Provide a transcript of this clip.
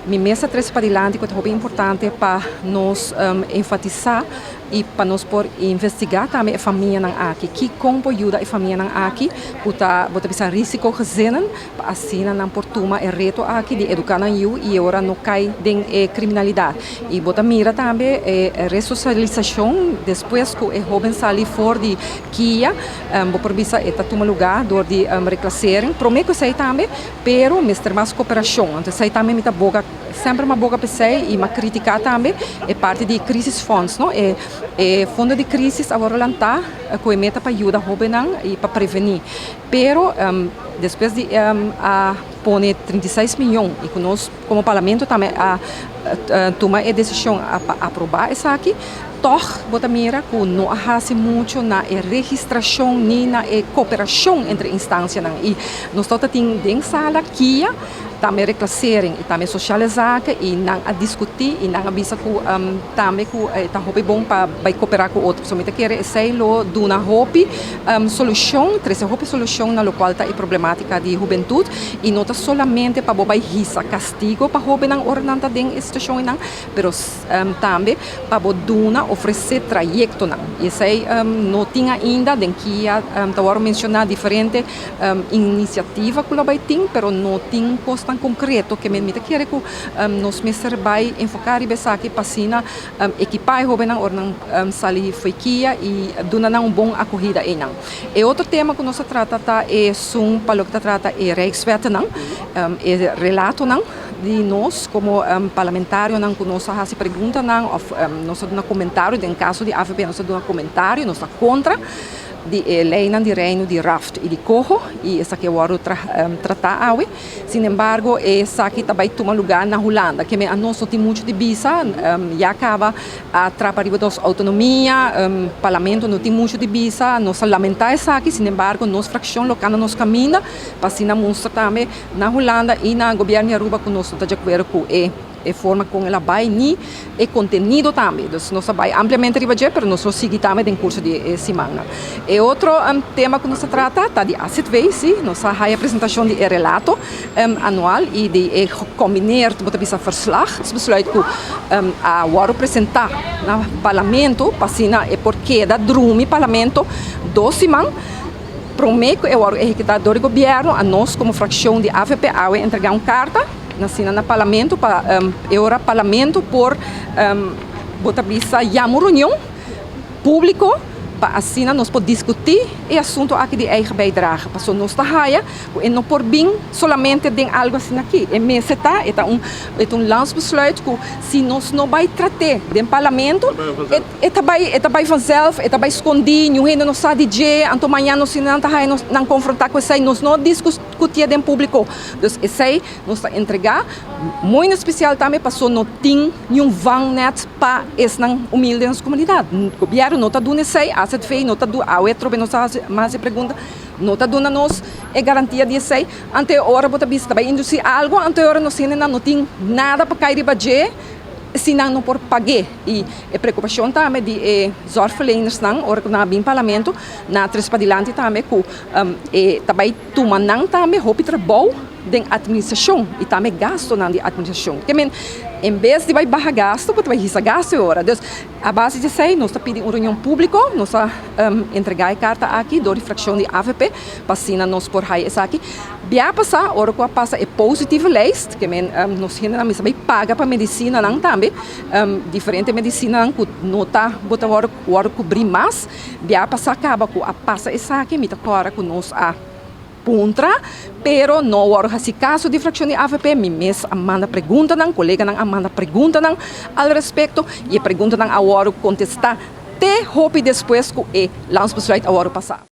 Mi mesa tres para adelante, que é importante para nós enfatizar e para nós por investigar também a família não aqui, que como ajuda a família não aqui, bota bisa risiko gezinnen, para assim não por toma é reto aqui de educar na e agora não cai em criminalidade. E bota mira também a ressocialização depois que é jovem sair fora de Kia, por bisa é toma lugar door de reclassering. Prometo sei também, pero mister mais cooperação, então sei também me boga sempre uma boga pensei e uma crítica também é parte de crisis funds, não é fundo de crise agora lançar que é meta para ajudar jovens e para prevenir. Pero depois de pôr 36 milhões e que nós como parlamento também tomar a decisão para aprovar isso aqui, toch bota mira que não há muito na registração nem na cooperação entre instâncias e nós todos temos dentro sala Kia também reclassering e também socializar e não a discutir e não avisa que também que está bom para cooperar com outros. Somente quer sei lo de uma solução, três solução na qual está a problemática de juventude e não está solamente para bobai risa castigo para jovem não ornanta den situação não, pero também para boduna oferecer trajeto não. E sei não tinha ainda den que estava mencionar diferente iniciativa que lá vai ter, pero não tem tan concreto que me quer que nós mesmos vai enfocar e pensar que passina equipar jovem or não sair feikia e dona bom acolhida aí não. E outro tema que nós trata é para que trata é Rijkswet não, é relato não de nós como parlamentário não que nós se pergunta não, nós dá comentário em caso de AVP nós dá comentário nós está contra de lei de reino de raft e de corro e essa que eu vou tratar hoje. Sin embargo, essa que também toma lugar na Holanda, que a nós não tem muito de visa, já acaba a trabalhar da autonomia, parlamento não tem muito de visa, nós lamentar essa aqui, sin embargo, nossa fração local nos caminha, para assim mostrar também na Holanda e na governo de Aruba que nós estamos de acordo com a forma como ela vai ni e contenido também. Então, nós vai ampliamente ribager, mas nós seguimos também no curso de semana. E outro tema que nós trata está de asset base, nós a apresentação de relato anual e de combinar bota bisa verslag, besluit que a vou apresentar no parlamento, passina e porque da drumi parlamento 2 semanas. Prometo que o executador do governo a nós como fração de AVP entregar uma carta na parlamento para agora parlamento por botar bisa uma reunião público para assim nós podemos discutir o assunto aqui de eigen bijdrage. Passou nós está raia e não por bem somente de algo assim aqui. E me está landsbesluit que se nós não vai tratar do parlamento, vai vanzelf, vai esconder, ninguém não sabe de, então amanhã nós não confrontar com isso, nós não discutir em público. Então isso aí nós está entregar muito especial também passou não tem nenhum van net para essa humilde nas comunidades. O governo não está dando isso aí. Asset fei nota do a outro bem nossa mais pergunta nota do nós é garantia de sei ante hora bota vista vai induzir algo ante hora nós não tem nada para cair budget se não por pagar e a preocupação também de zorgverleners não ora na bem parlamento na tres para dilante também que também toma não também hope trabalho de administração e também gasto na de administração que em vez de vai barra gasto, você vai risa gasto agora. Então, a base de sei, nós estamos pedindo uma reunião pública, nós entregar a carta aqui, do fração de AVP, para nós por aí essa aqui. Bia passar, hora que passa é positive list, que nós ainda vai pagar para medicina não também, diferente medicina que não está, bota hora cobrir mais, bia passar acaba com a passa essa aqui, me agora que nós contra, pero no hora esse caso de fração de AVP, me mesmo manda pergunta não, colega não manda pergunta não al respeito e pergunta não a hora contestar te hope depois que landsbesluit a hora passar.